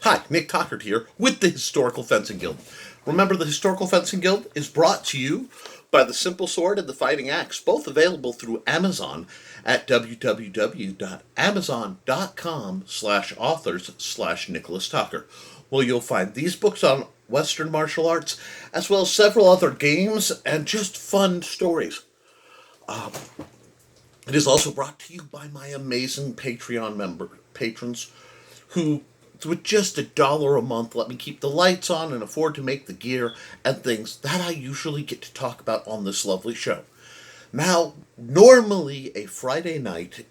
Hi, Nick Tockert here with the Historical Fencing Guild. Remember, the Historical Fencing Guild is brought to you by the Simple Sword and the Fighting Axe, both available through Amazon at www.amazon.com/authors/Nicholas Tocker, where you'll find these books on Western martial arts, as well as several other games and just fun stories. It is also brought to you by my amazing Patreon patrons who, with just $1 a month, let me keep the lights on and afford to make the gear and things that I usually get to talk about on this lovely show. Now, normally a Friday night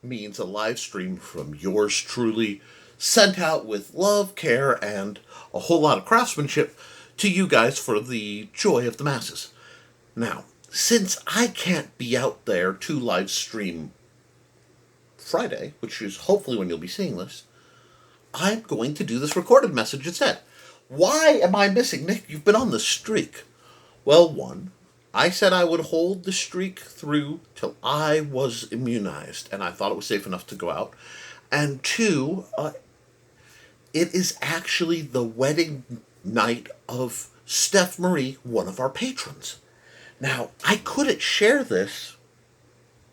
means a live stream from yours truly, sent out with love, care, and a whole lot of craftsmanship to you guys for the joy of the masses. Now, since I can't be out there to live stream Friday, which is hopefully when you'll be seeing this, I'm going to do this recorded message instead. Why am I missing? Nick, you've been on the streak. Well, one, I said I would hold the streak through till I was immunized, and I thought it was safe enough to go out. And two, it is actually the wedding night of Stef Mari, one of our patrons. Now, I couldn't share this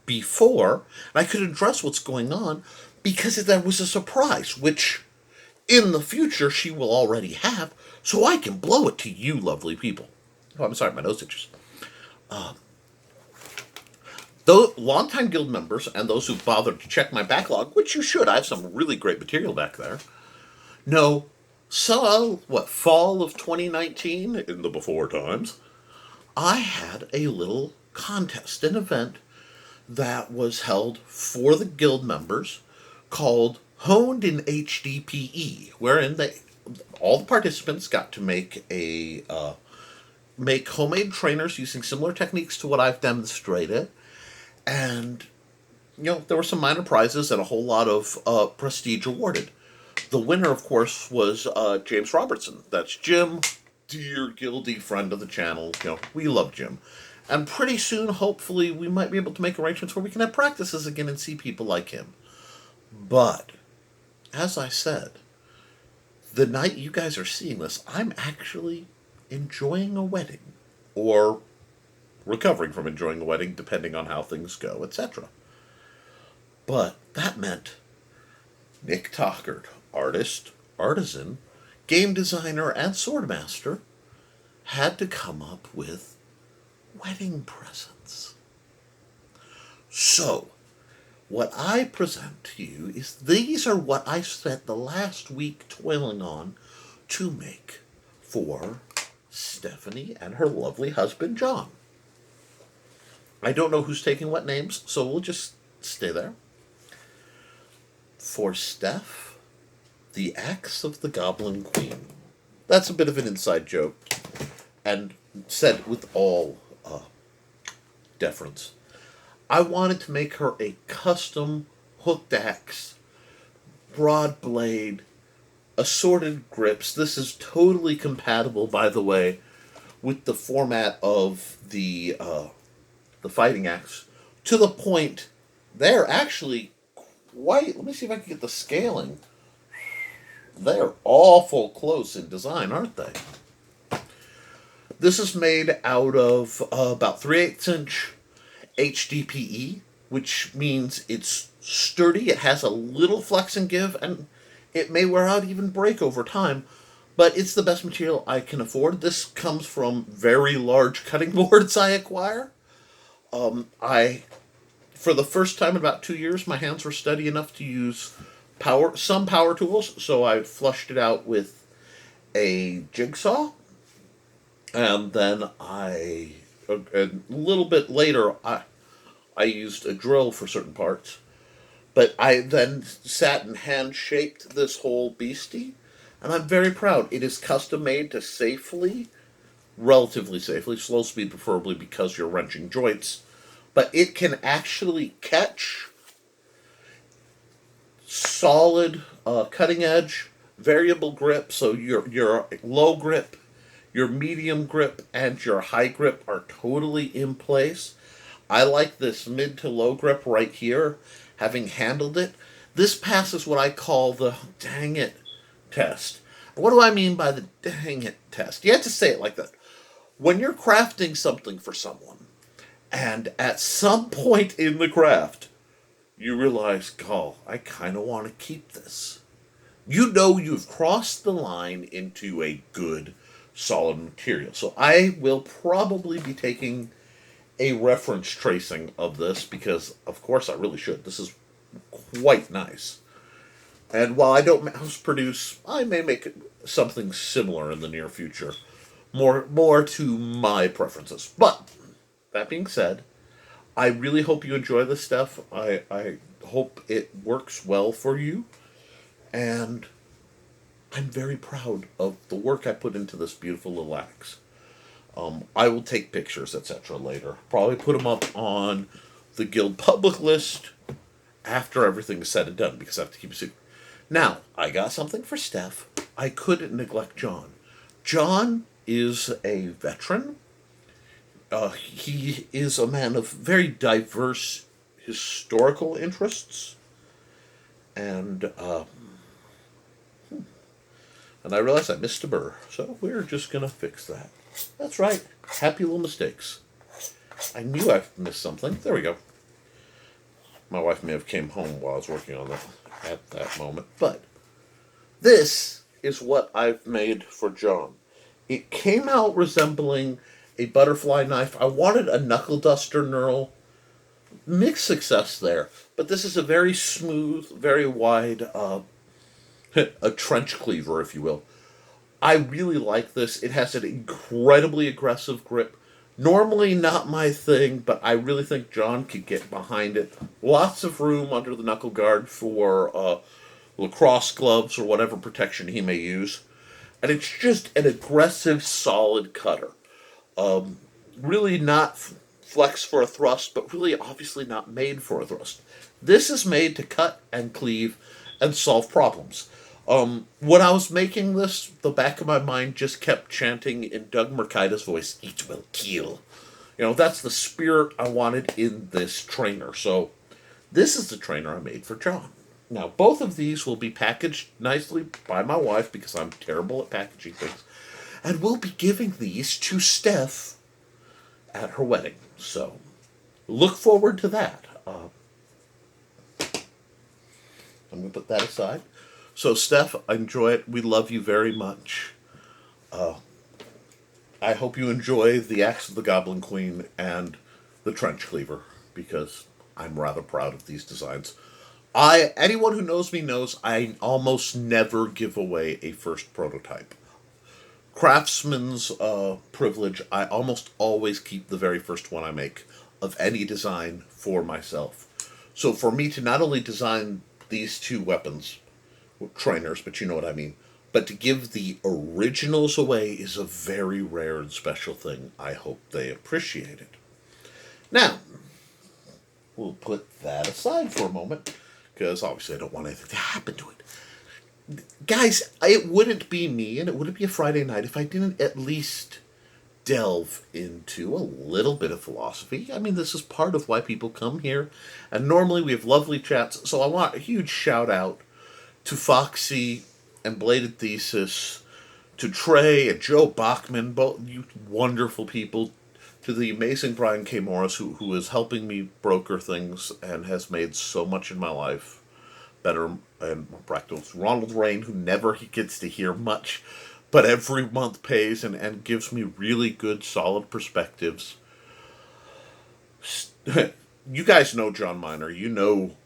before, and I couldn't address what's going on, because there was a surprise, which in the future she will already have, so I can blow it to you lovely people. Oh, I'm sorry, my nose itches. Those longtime guild members and those who bothered to check my backlog, which you should, I have some really great material back there, know, fall of 2019, in the before times, I had a little contest, an event that was held for the guild members called Honed in HDPE, wherein all the participants got to make homemade trainers using similar techniques to what I've demonstrated, and there were some minor prizes and a whole lot of prestige awarded. The winner, of course, was James Robertson. That's Jim, dear guildy friend of the channel. We love Jim. And pretty soon, hopefully, we might be able to make arrangements where we can have practices again and see people like him. But, as I said, the night you guys are seeing this, I'm actually enjoying a wedding. Or recovering from enjoying a wedding, depending on how things go, etc. But that meant Nick Tockert, artist, artisan, game designer, and swordmaster, had to come up with wedding presents. So, what I present to you is these are what I spent the last week toiling on to make for Stephanie and her lovely husband, John. I don't know who's taking what names, so we'll just stay there. For Steph, the Axe of the Goblin Queen. That's a bit of an inside joke, and said with all deference. I wanted to make her a custom hooked axe, broad blade, assorted grips. This is totally compatible, by the way, with the format of the fighting axe, to the point they're actually quite, let me see if I can get the scaling. They're awful close in design, aren't they? This is made out of about 3/8 inch HDPE, which means it's sturdy, it has a little flex and give, and it may wear out, even break over time, but it's the best material I can afford. This comes from very large cutting boards I acquire. For the first time in about 2 years, my hands were steady enough to use some power tools, so I flushed it out with a jigsaw, and then a little bit later, I used a drill for certain parts, but I then sat and hand-shaped this whole beastie, and I'm very proud. It is custom-made to relatively safely, slow speed preferably because you're wrenching joints, but it can actually catch solid cutting edge, variable grip, so your low grip, your medium grip, and your high grip are totally in place. I like this mid to low grip right here, having handled it. This passes what I call the, dang it, test. What do I mean by the dang it test? You have to say it like that. When you're crafting something for someone, and at some point in the craft, you realize, oh, I kind of want to keep this. You know you've crossed the line into a good, solid material. So I will probably be taking a reference tracing of this because, of course, I really should. This is quite nice. And while I don't mass produce, I may make something similar in the near future. More to my preferences. But, that being said, I really hope you enjoy this stuff. I hope it works well for you. And I'm very proud of the work I put into this beautiful little axe. I will take pictures, etc. later. Probably put them up on the guild public list after everything is said and done because I have to keep it secret. Now, I got something for Stef. I couldn't neglect John. John is a veteran. He is a man of very diverse historical interests. And I realized I missed a burr. So we're just going to fix that. That's right. Happy little mistakes. I knew I missed something. There we go. My wife may have came home while I was working on that at that moment. But this is what I've made for John. It came out resembling a butterfly knife. I wanted a knuckle duster knurl. Mixed success there. But this is a very smooth, very wide, a trench cleaver, if you will. I really like this. It has an incredibly aggressive grip. Normally not my thing, but I really think John could get behind it. Lots of room under the knuckle guard for lacrosse gloves or whatever protection he may use. And it's just an aggressive, solid cutter. Really not flex for a thrust, but really obviously not made for a thrust. This is made to cut and cleave and solve problems. When I was making this, the back of my mind just kept chanting in Doug Mercado's voice, "It will kill." You know, that's the spirit I wanted in this trainer. So, this is the trainer I made for John. Now, both of these will be packaged nicely by my wife because I'm terrible at packaging things. And we'll be giving these to Stef at her wedding. So, look forward to that. I'm going to put that aside. So, Stef, enjoy it. We love you very much. I hope you enjoy the Axe of the Goblin Queen and the Trench Cleaver, because I'm rather proud of these designs. Anyone who knows me knows I almost never give away a first prototype. Craftsman's privilege, I almost always keep the very first one I make of any design for myself. So for me to not only design these two weapons, trainers, but you know what I mean, but to give the originals away is a very rare and special thing. I hope they appreciate it. Now, we'll put that aside for a moment, because obviously I don't want anything to happen to it. Guys, it wouldn't be me, and it wouldn't be a Friday night if I didn't at least delve into a little bit of philosophy. I mean, this is part of why people come here, and normally we have lovely chats, so I want a huge shout out to Foxy and Bladed Thesis, to Trey and Joe Bachman, both you wonderful people, to the amazing Brian K. Morris, who is helping me broker things and has made so much in my life better and more practical. Ronald Riehn, who never gets to hear much, but every month pays and gives me really good, solid perspectives. You guys know John Miner. You know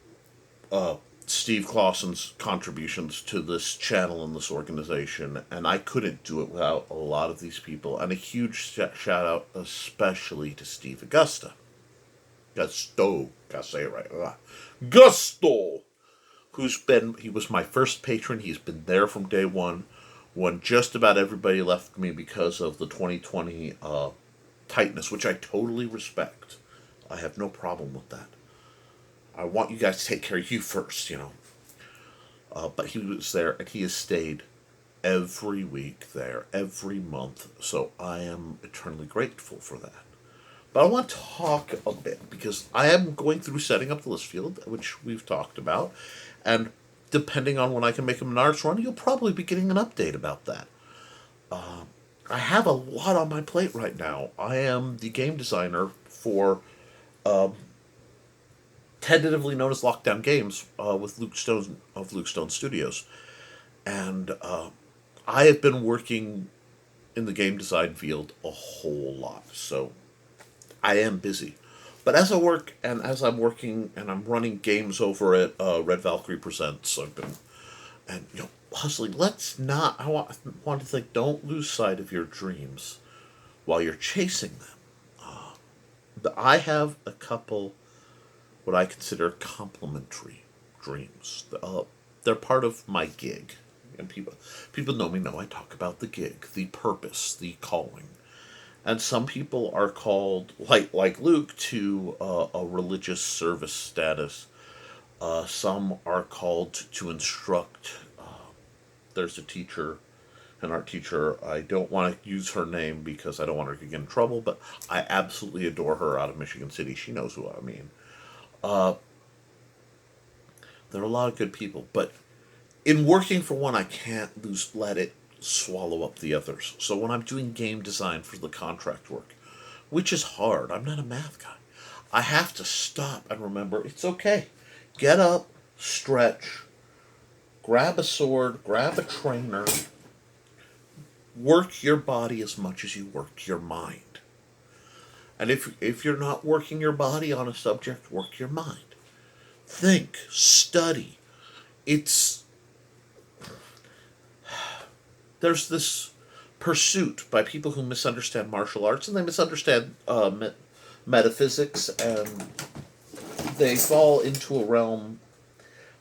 Steve Clausen's contributions to this channel and this organization, and I couldn't do it without a lot of these people. And a huge shout out especially to Steve Augusto. Gotta say it right. Gusto! He was my first patron. He's been there from day one, when just about everybody left me because of the 2020 tightness, which I totally respect. I have no problem with that. I want you guys to take care of you first, you know. But he was there, and he has stayed every week there, every month. So I am eternally grateful for that. But I want to talk a bit, because I am going through setting up the list field, which we've talked about. And depending on when I can make a Menards run, you'll probably be getting an update about that. I have a lot on my plate right now. I am the game designer for tentatively known as Lockdown Games with Luke Stone of Luke Stone Studios. And I have been working in the game design field a whole lot. So I am busy. But as I work and as I'm working and I'm running games over at Red Valkyrie Presents, I've been and hustling. Let's not. I want to think. Don't lose sight of your dreams while you're chasing them. I have a couple what I consider complementary dreams. They're part of my gig, and people know I talk about the gig, the purpose, the calling. And some people are called, like Luke, to a religious service status. Some are called to instruct. There's a teacher, an art teacher. I don't want to use her name because I don't want her to get in trouble, but I absolutely adore her out of Michigan City. She knows who I mean. There are a lot of good people, but in working for one, I can't let it swallow up the others. So when I'm doing game design for the contract work, which is hard, I'm not a math guy. I have to stop and remember it's okay. Get up, stretch, grab a sword, grab a trainer, work your body as much as you work your mind. And if you're not working your body on a subject, work your mind. Think, study. It's there's this pursuit by people who misunderstand martial arts and they misunderstand metaphysics, and they fall into a realm.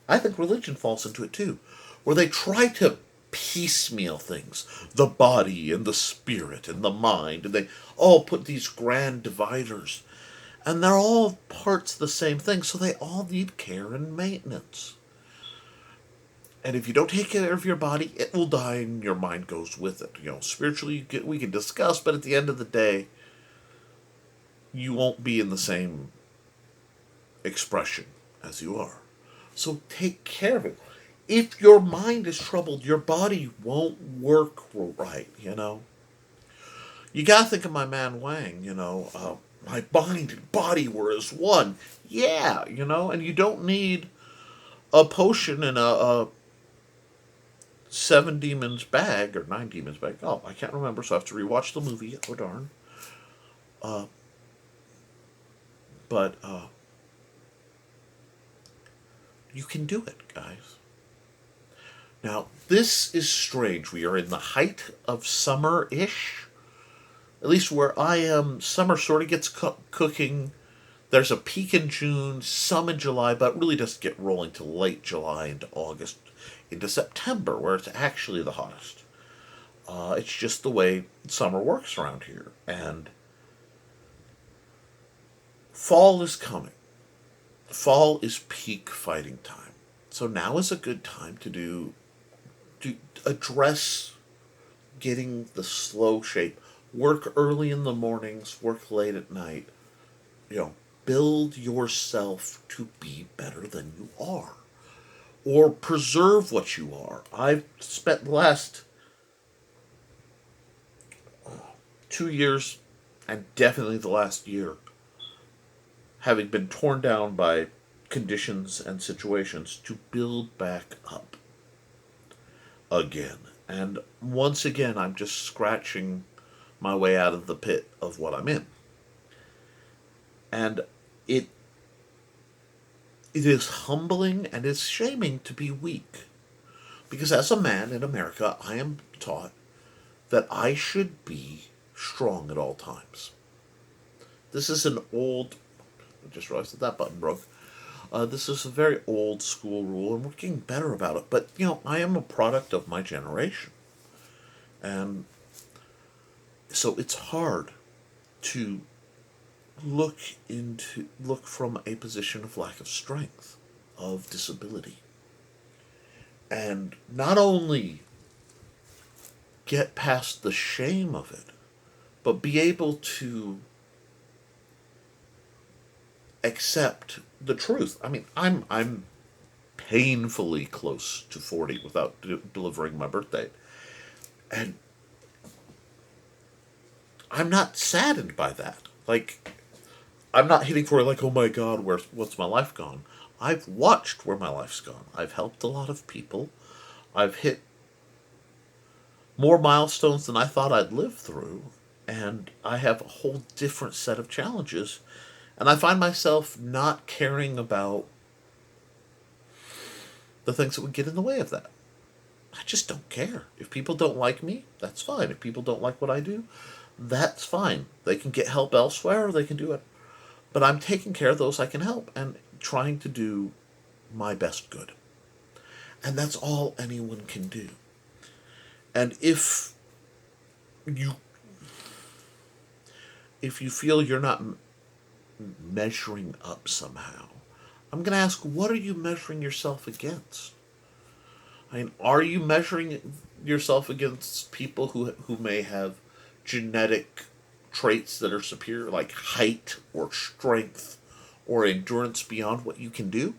I think religion falls into it too, where they try to piecemeal things, the body and the spirit and the mind, and they all put these grand dividers, and they're all parts of the same thing, so they all need care and maintenance. And if you don't take care of your body, it will die and your mind goes with it. Spiritually, we can discuss, but at the end of the day, you won't be in the same expression as you are. So take care of it. If your mind is troubled, your body won't work right, You gotta think of my man Wang, my mind and body were as one. Yeah, and you don't need a potion and a seven demons bag or nine demons bag. Oh, I can't remember, so I have to rewatch the movie. Oh darn. Uh, but you can do it, guys. Now, this is strange. We are in the height of summer-ish. At least where I am, summer sort of gets cooking. There's a peak in June, some in July, but it really doesn't get rolling till late July into August, into September, where it's actually the hottest. It's just the way summer works around here. And fall is coming. Fall is peak fighting time. So now is a good time to address getting the slow shape. Work early in the mornings, work late at night. Build yourself to be better than you are. Or preserve what you are. I've spent the last 2 years, and definitely the last year, having been torn down by conditions and situations, to build back up again. And once again, I'm just scratching my way out of the pit of what I'm in. And it is humbling and it's shaming to be weak. Because as a man in America, I am taught that I should be strong at all times. This is an old... I just realized that button broke. This is a very old school rule, and we're getting better about it. But, I am a product of my generation. And so it's hard to look from a position of lack of strength, of disability. And not only get past the shame of it, but be able to accept the truth. I mean, I'm painfully close to 40 without delivering my birth date. And I'm not saddened by that. Like, I'm not hitting for it like, oh my God, what's my life gone? I've watched where my life's gone. I've helped a lot of people. I've hit more milestones than I thought I'd live through. And I have a whole different set of challenges. And I find myself not caring about the things that would get in the way of that. I just don't care. If people don't like me, that's fine. If people don't like what I do, that's fine. They can get help elsewhere or they can do it. But I'm taking care of those I can help and trying to do my best good. And that's all anyone can do. And if you feel you're not measuring up somehow, I'm going to ask, what are you measuring yourself against? I mean, are you measuring yourself against people who may have genetic traits that are superior, like height or strength or endurance beyond what you can do?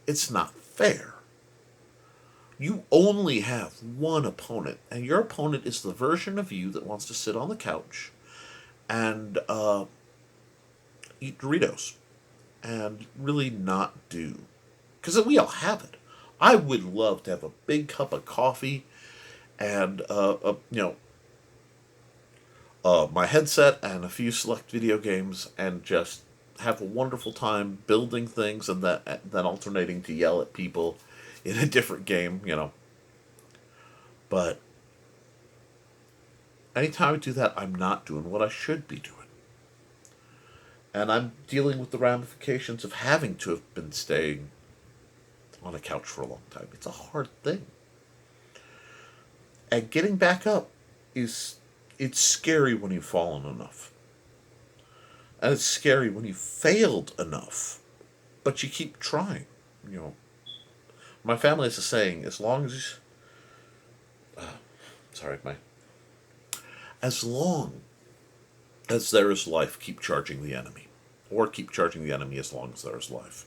It's not fair. You only have one opponent, and your opponent is the version of you that wants to sit on the couch and eat Doritos and really not do. Because we all have it. I would love to have a big cup of coffee and my headset and a few select video games and just have a wonderful time building things and then alternating to yell at people in a different game, But anytime I do that, I'm not doing what I should be doing. And I'm dealing with the ramifications of having to have been staying on a couch for a long time. It's a hard thing. And getting back up it's scary when you've fallen enough. And it's scary when you've failed enough. But you keep trying, My family has a saying, as long as as long as there is life, keep charging the enemy. Or keep charging the enemy as long as there is life.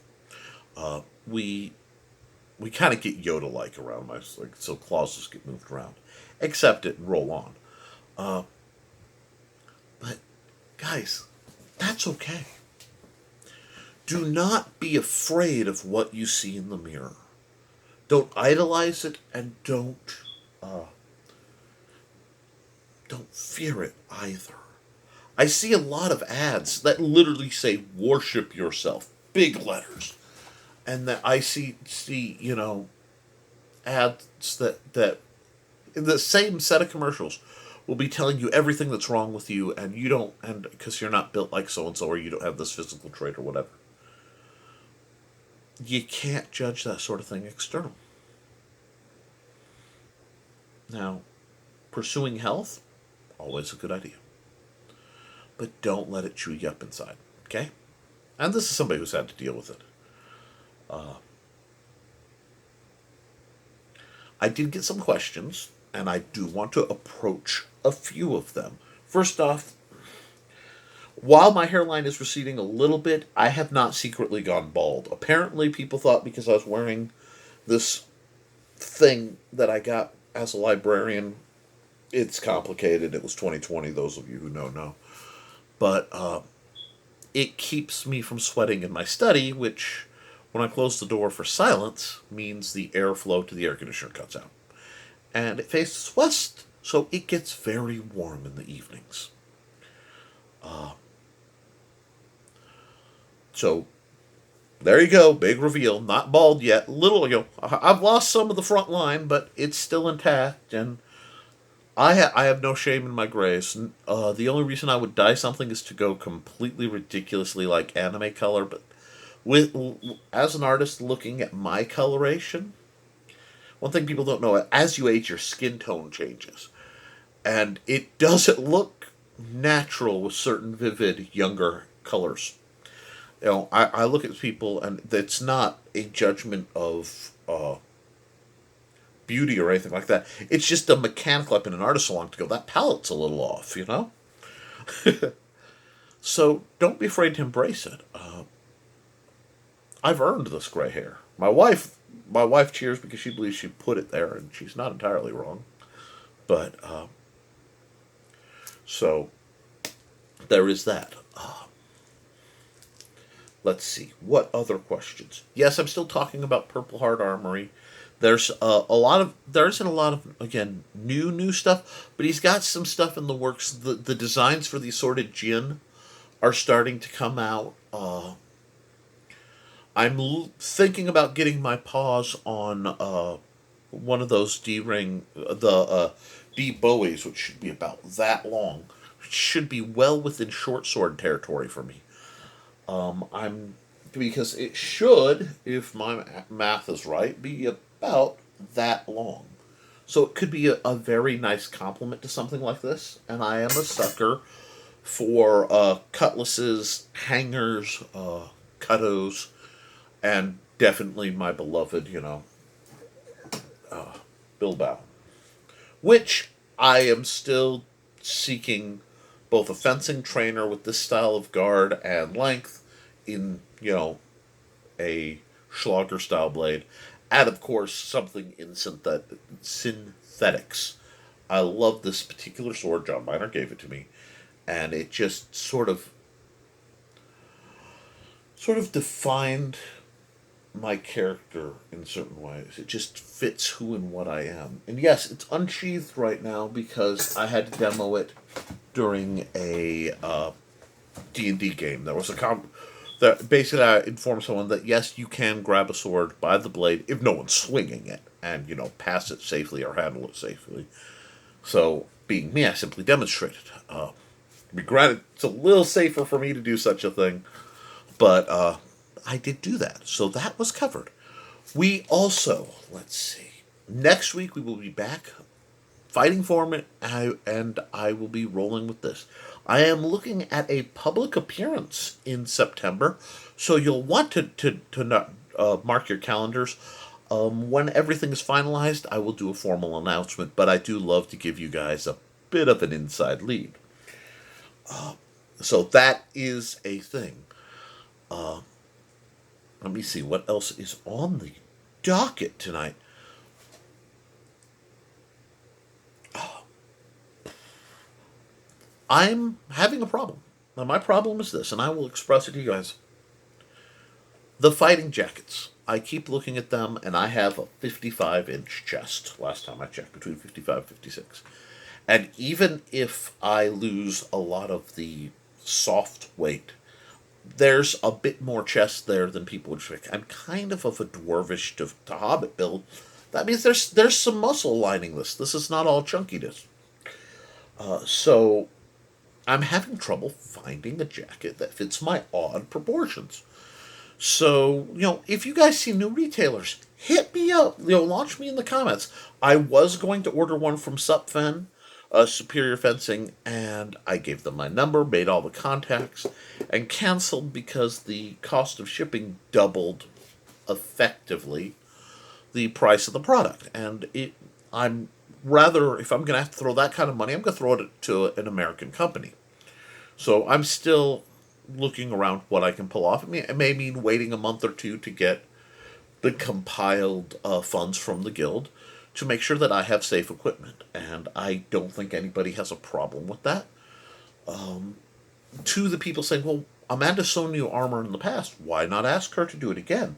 We kind of get Yoda-like around so clauses get moved around. Accept it and roll on. But, guys, that's okay. Do not be afraid of what you see in the mirror. Don't idolize it, and don't fear it either. I see a lot of ads that literally say "worship yourself," big letters, and that I see ads that in the same set of commercials will be telling you everything that's wrong with you, and you don't, and because you're not built like so and so, or you don't have this physical trait or whatever. You can't judge that sort of thing external. Now, pursuing health, always a good idea. But don't let it chew you up inside, okay? And this is somebody who's had to deal with it. I did get some questions, and I do want to approach a few of them. First off, while my hairline is receding a little bit, I have not secretly gone bald. Apparently, people thought because I was wearing this thing that I got as a librarian, it's complicated. It was 2020, those of you who know. But it keeps me from sweating in my study, which, when I close the door for silence, means the airflow to the air conditioner cuts out. And it faces west, so it gets very warm in the evenings. So, there you go, big reveal. Not bald yet. Little, I've lost some of the front line, but it's still intact, and I have no shame in my grays. The only reason I would dye something is to go completely ridiculously like anime color, but as an artist looking at my coloration, one thing people don't know, as you age, your skin tone changes. And it doesn't look natural with certain vivid, younger colors. I look at people, and it's not a judgment of beauty or anything like that. It's just a mechanical. I've been an artist so long to go, that palette's a little off, So don't be afraid to embrace it. I've earned this gray hair. My wife cheers because she believes she put it there, and she's not entirely wrong. But so there is that. Let's see. What other questions? Yes, I'm still talking about Purple Heart Armory. There's there isn't a lot of, again, new stuff, but he's got some stuff in the works. The designs for the assorted gin are starting to come out. Thinking about getting my paws on one of those D ring, the D Bowies, which should be about that long. Should be well within short sword territory for me. I'm Because it should, if my math is right, be about that long. So it could be a very nice complement to something like this. And I am a sucker for cutlasses, hangers, cuttos, and definitely my beloved, Bilbao. Which I am still seeking both a fencing trainer with this style of guard and length in, a Schlager style blade, and of course something in synthetics. I love this particular sword. John Miner gave it to me, and it just sort of defined my character in certain ways. It just fits who and what I am. And yes, it's unsheathed right now because I had to demo it during a D&D game. There was that basically I informed someone that yes, you can grab a sword by the blade if no one's swinging it, and pass it safely or handle it safely. So, being me, I simply demonstrated. Be granted, it's a little safer for me to do such a thing, but I did do that. So that was covered. We also, let's see, next week we will be back fighting for it, and I will be rolling with this. I am looking at a public appearance in September, so you'll want to not, mark your calendars. When everything is finalized, I will do a formal announcement, but I do love to give you guys a bit of an inside lead. So that is a thing. Let me see what else is on the docket tonight. I'm having a problem. Now, my problem is this, and I will express it to you guys. The fighting jackets. I keep looking at them, and I have a 55-inch chest, last time I checked, between 55 and 56. And even if I lose a lot of the soft weight, there's a bit more chest there than people would expect. I'm kind of a dwarvish to hobbit build. That means there's some muscle lining this. This is not all chunkiness. So I'm having trouble finding a jacket that fits my odd proportions. So, if you guys see new retailers, hit me up. Launch me in the comments. I was going to order one from Supfen, Superior Fencing, and I gave them my number, made all the contacts, and canceled because the cost of shipping doubled effectively the price of the product. And I'm rather, if I'm going to have to throw that kind of money, I'm going to throw it to an American company. So I'm still looking around what I can pull off. It may mean waiting a month or two to get the compiled funds from the guild to make sure that I have safe equipment. And I don't think anybody has a problem with that. To the people saying, well, Amanda sewn you armor in the past. Why not ask her to do it again?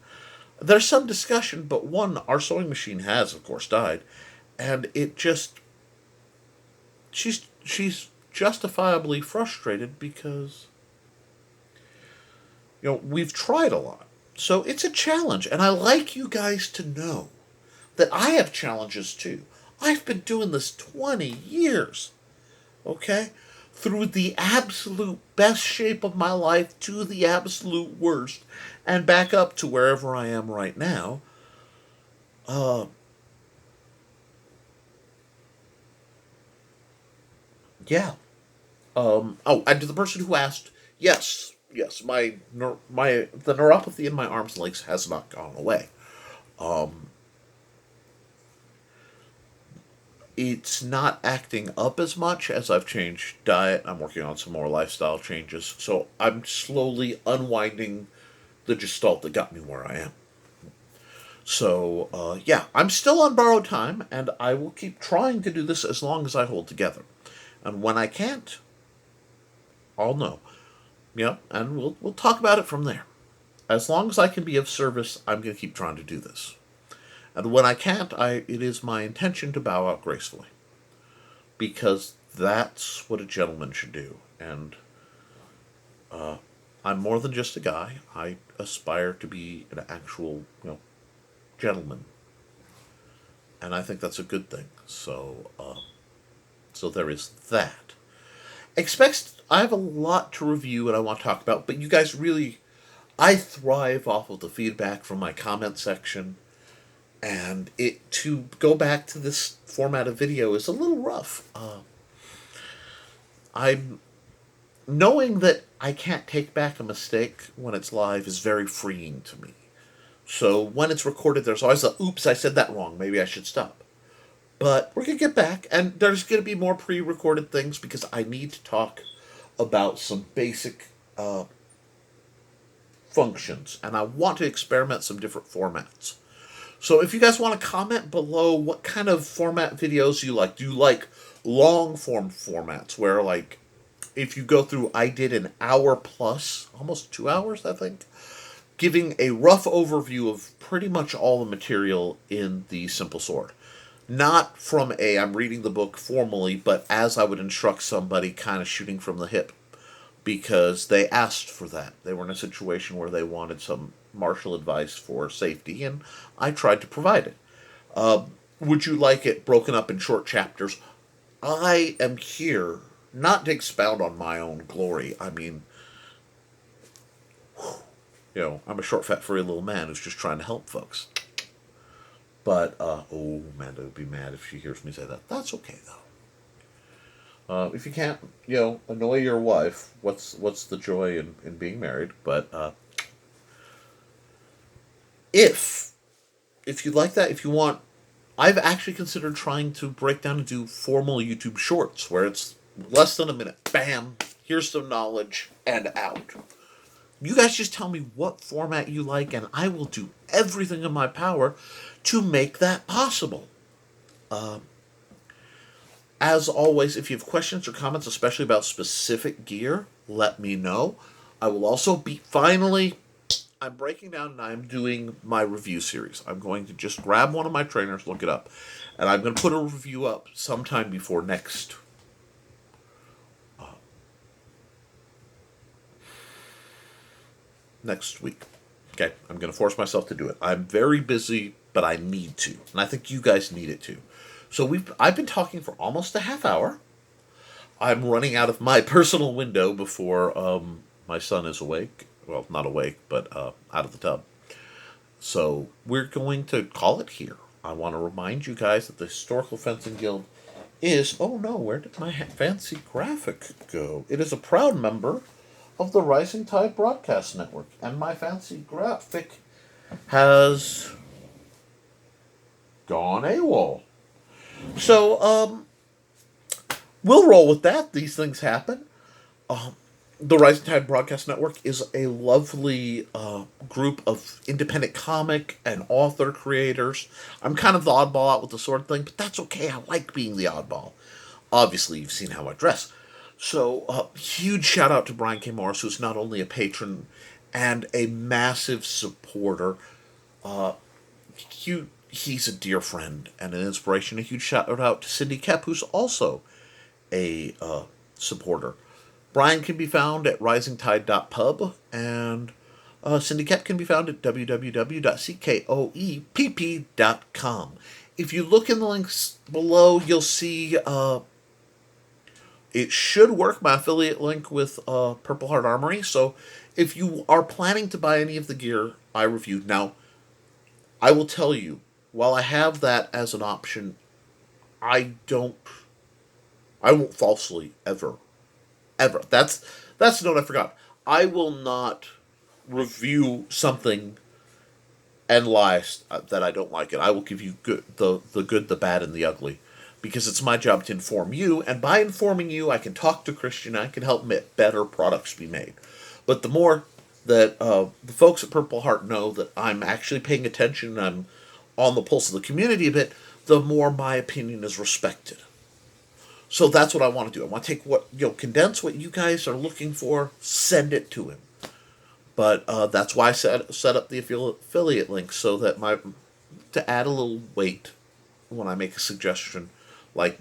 There's some discussion, but one, our sewing machine has, of course, died. And it just... She's justifiably frustrated because we've tried a lot. So it's a challenge, and I like you guys to know that I have challenges too. I've been doing this 20 years, okay? Through the absolute best shape of my life to the absolute worst, and back up to wherever I am right now. Yeah. And to the person who asked, yes, the neuropathy in my arms and legs has not gone away. It's not acting up as much as I've changed diet. I'm working on some more lifestyle changes, so I'm slowly unwinding the gestalt that got me where I am. So, yeah, I'm still on borrowed time, and I will keep trying to do this as long as I hold together. And when I can't, I'll know. Yeah, and we'll talk about it from there. As long as I can be of service, I'm going to keep trying to do this. And when I can't, it is my intention to bow out gracefully, because that's what a gentleman should do. And I'm more than just a guy. I aspire to be an actual, gentleman, and I think that's a good thing. So there is that. Expect I have a lot to review and I want to talk about, but you guys really, I thrive off of the feedback from my comment section, and it to go back to this format of video is a little rough. I'm knowing that I can't take back a mistake when it's live is very freeing to me. So when it's recorded, there's always a, oops, I said that wrong. Maybe I should stop. But we're going to get back, and there's going to be more pre-recorded things because I need to talk about some basic functions, and I want to experiment some different formats. So if you guys want to comment below what kind of format videos you like. Do you like long-form formats where, like, if you go through, I did an hour plus, almost 2 hours, I think, giving a rough overview of pretty much all the material in the Simple Sword. Not from I'm reading the book formally, but as I would instruct somebody kind of shooting from the hip, because they asked for that. They were in a situation where they wanted some martial advice for safety, and I tried to provide it. Would you like it broken up in short chapters? I am here not to expound on my own glory. I mean, I'm a short, fat, furry little man who's just trying to help folks. But, oh, Amanda would be mad if she hears me say that. That's okay, though. If you can't, annoy your wife, what's the joy in being married? But, if you like that, if you want, I've actually considered trying to break down and do formal YouTube shorts, where it's less than a minute. Bam! Here's some knowledge, and out. You guys just tell me what format you like, and I will do everything in my power to make that possible. As always, if you have questions or comments, especially about specific gear, let me know. I will also finally, I'm breaking down and I'm doing my review series. I'm going to just grab one of my trainers, look it up, and I'm going to put a review up sometime before next week. Okay, I'm going to force myself to do it. I'm very busy, but I need to, and I think you guys need it too. So I've been talking for almost a half hour. I'm running out of my personal window before my son is awake. Well, not awake, but out of the tub. So we're going to call it here. I want to remind you guys that the Historical Fencing Guild is, oh no, where did my fancy graphic go? It is a proud member of the Rising Tide Broadcast Network, and my fancy graphic has gone AWOL. So, we'll roll with that. These things happen. The Rising Tide Broadcast Network is a lovely group of independent comic and author creators. I'm kind of the oddball out with the sword thing, but that's okay. I like being the oddball. Obviously, you've seen how I dress. So, huge shout out to Brian K. Morris, who's not only a patron and a massive supporter. He's a dear friend and an inspiration. A huge shout out to Cindy Kep, who's also a supporter. Brian can be found at Risingtide.pub, and Cindy Kep can be found at www.ckoepp.com. If you look in the links below, you'll see it should work, my affiliate link with Purple Heart Armory. So if you are planning to buy any of the gear I reviewed, now, I will tell you, while I have that as an option, I won't falsely ever. That's the note I forgot. I will not review something and lie that I don't like it. I will give you the good, the bad, and the ugly, because it's my job to inform you, and by informing you, I can talk to Christian, I can help better products be made. But the more that the folks at Purple Heart know that I'm actually paying attention, I'm on the pulse of the community a bit, the more my opinion is respected. So that's what I want to do. I want to take condense what you guys are looking for, send it to him. But that's why I set up the affiliate link, so that to add a little weight when I make a suggestion. Like,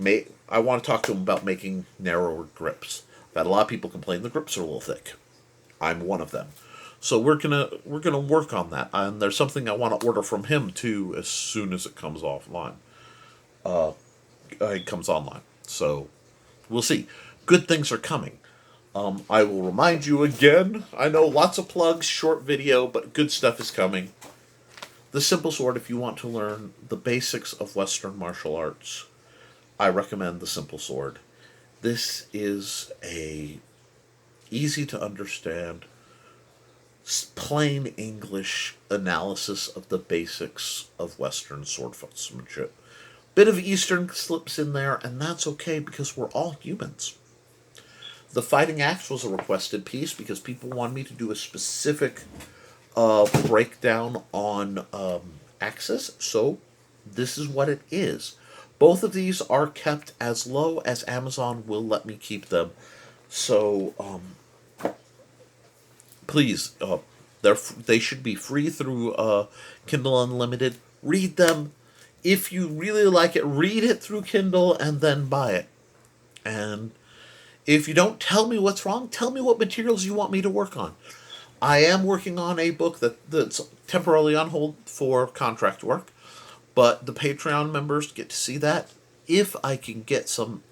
I want to talk to him about making narrower grips. I've had a lot of people complain the grips are a little thick. I'm one of them. So we're gonna work on that, and there's something I want to order from him too as soon as it comes offline. It comes online. So we'll see. Good things are coming. I will remind you again. I know lots of plugs, short video, but good stuff is coming. The Simple Sword. If you want to learn the basics of Western martial arts, I recommend the Simple Sword. This is a easy to understand, plain English analysis of the basics of Western swordsmanship. Bit of Eastern slips in there, and that's okay because we're all humans. The Fighting Axe was a requested piece because people wanted me to do a specific breakdown on axes, so this is what it is. Both of these are kept as low as Amazon will let me keep them, so please, they should be free through Kindle Unlimited. Read them. If you really like it, read it through Kindle and then buy it. And if you don't, tell me what's wrong. Tell me what materials you want me to work on. I am working on a book that's temporarily on hold for contract work, but the Patreon members get to see that. If I can get some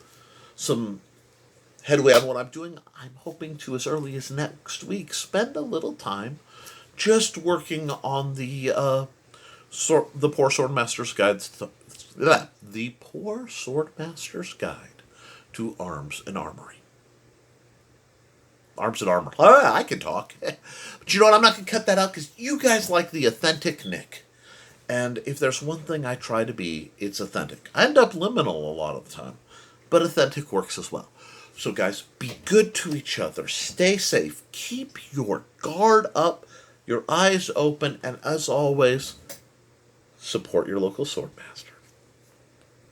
headway on what I'm doing, I'm hoping to, as early as next week, spend a little time just working on the Poor Swordmaster's Guide. The Poor Swordmaster's Guide to Arms and Armory. Arms and Armor. I can talk. But you know what? I'm not going to cut that out because you guys like the authentic Nick. And if there's one thing I try to be, it's authentic. I end up liminal a lot of the time, but authentic works as well. So guys, be good to each other. Stay safe. Keep your guard up, your eyes open, and as always, support your local swordmaster.